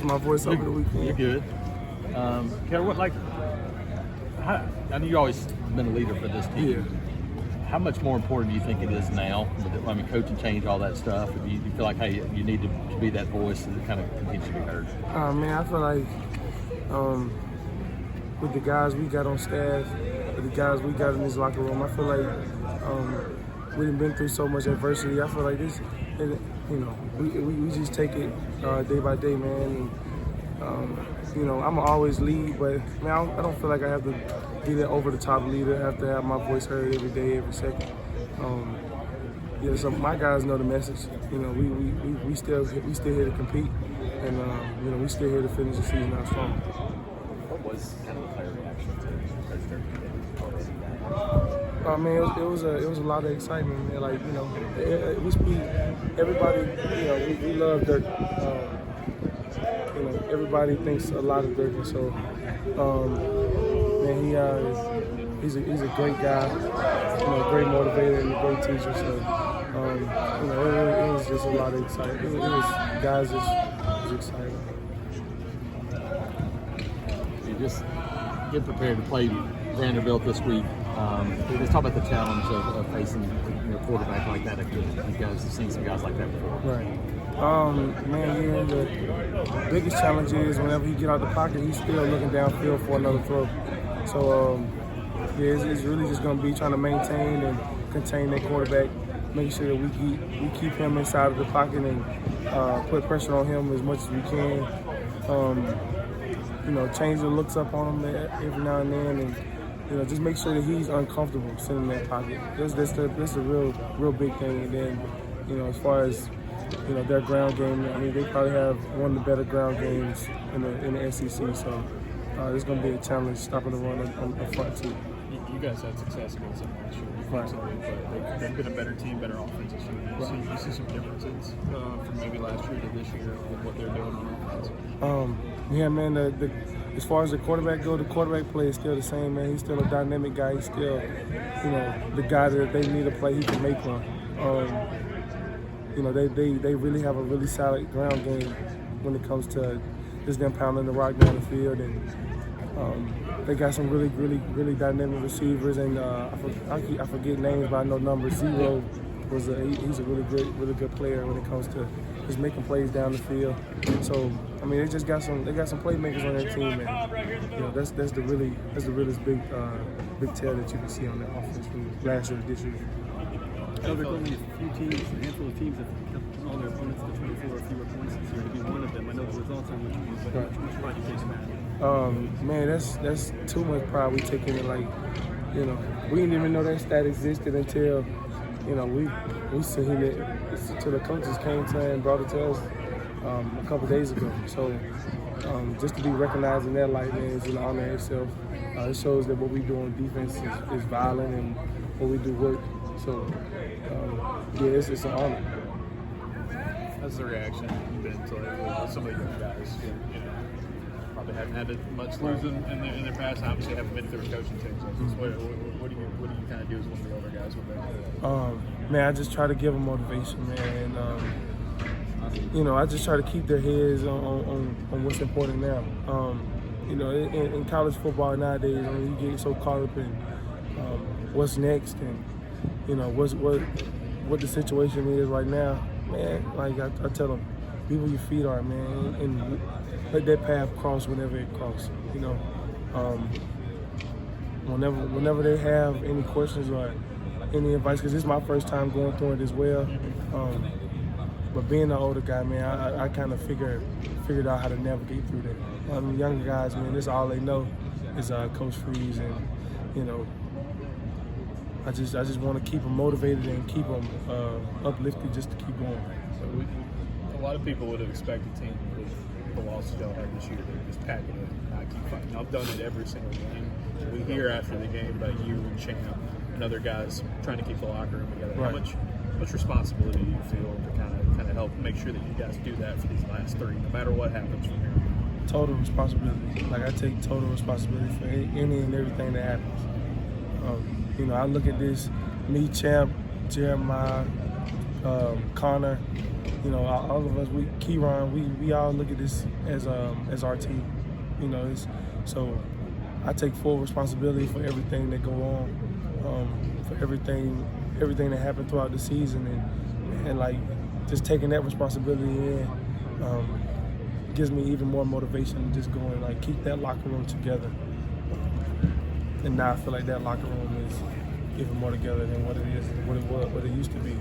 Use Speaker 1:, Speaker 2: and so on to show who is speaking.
Speaker 1: my voice over the weekend.
Speaker 2: You're good. Keldric, I know you've always been a leader for this team.
Speaker 1: Yeah.
Speaker 2: How much more important do you think it is now? Coaching change, all that stuff. Do you feel like, hey, you need to be that voice that kind of continues to be heard?
Speaker 1: Man, I feel like with the guys we got on staff, with the guys we got in this locker room, I feel like we've been through so much adversity. I feel like this, we just take it day by day, man. And, I'm always lead, but man, I don't feel like I have to be that over-the-top leader. I have to have my voice heard every day, every second. So my guys know the message. We still here to compete, and we still here to finish the season out strong.
Speaker 2: What was kind of the player reaction to
Speaker 1: Man, it was a lot of excitement, man. Like, everybody, we love Dirk. Everybody thinks a lot of Dirk, and so, man, he's a great guy, great motivator and a great teacher. So, it was just a lot of excitement. Guys was excited.
Speaker 2: You just get prepared to play Vanderbilt this week. Let's talk about the challenge of facing a quarterback like that. You guys have seen some guys like that before.
Speaker 1: Right. Man, the biggest challenge is whenever he get out the pocket, he's still looking downfield for another throw. So, it's really just going to be trying to maintain and contain that quarterback, make sure that we keep him inside of the pocket and put pressure on him as much as we can. Change the looks up on him every now and then, and just make sure that he's uncomfortable sitting in that pocket. That's a real big thing. And then, as far as their ground game, they probably have one of the better ground games in the SEC. So it's going to be a challenge stopping the run on the front too.
Speaker 3: You guys had success against them last year.
Speaker 1: Right.
Speaker 3: They've been a better team, better offense this year.
Speaker 1: Right.
Speaker 3: You see some differences from maybe last year to this year with what they're doing on offense?
Speaker 1: Yeah, man. As far as the quarterback goes, the quarterback play is still the same, man. He's still a dynamic guy. He's still, the guy that they need to play. He can make one. They really have a really solid ground game when it comes to just them pounding the rock down the field, and they got some really dynamic receivers. And I forget names, but I know number 0 he's a really good player when it comes to just making plays down the field. So they just got some playmakers on their team, and that's the realest big tell that you can see on that offense from last year to this year.
Speaker 4: There's only a handful of teams that have all their opponents to 24 or fewer points this year. To be one of them, I know the results are what you do, but how much pride do you take in that?
Speaker 1: Man, that's too much pride we take in it. Like, we didn't even know that stat existed until, we seen it till the coaches came to and brought it to us a couple days ago. So just to be recognized in that light, man, is an honor itself. It shows that what we do on defense is violent and what we do work. So, it's an honor.
Speaker 3: How's the reaction been to some of the young guys? Probably haven't had much losing in their past. Obviously, haven't been through a coaching change. What do you kind of do as one of the older guys with that?
Speaker 1: Man, I just try to give them motivation, man. And, I just try to keep their heads on what's important now. In college football nowadays, you get so caught up in what's next and what the situation is right now, man. Like I tell them, be where your feet are, man, and let that path cross whenever it crosses. Whenever they have any questions or any advice, because this is my first time going through it as well. But being an older guy, man, I kind of figured out how to navigate through that. Younger guys, man, this all they know is Coach Freeze, and I just want to keep them motivated and keep them uplifted just to keep going.
Speaker 3: So a lot of people would have expected teams with the losses y'all had this year to just pack it in and not keep fighting. I've done it every single game. We hear after the game about you and Champ and other guys trying to keep the locker room together.
Speaker 1: Right.
Speaker 3: How much responsibility do you feel to kind of help make sure that you guys do that for these last 3, no matter what happens from here?
Speaker 1: Total responsibility. Like, I take total responsibility for any and everything that happens. I look at this, me, Champ, Jeremiah, Connor, you know, all of us, Keyron, we all look at this as our team. You know, so I take full responsibility for everything that go on, for everything that happened throughout the season, and like just taking that responsibility in gives me even more motivation to just go and like keep that locker room together. And now I feel like that locker room is even more together than what it used to be.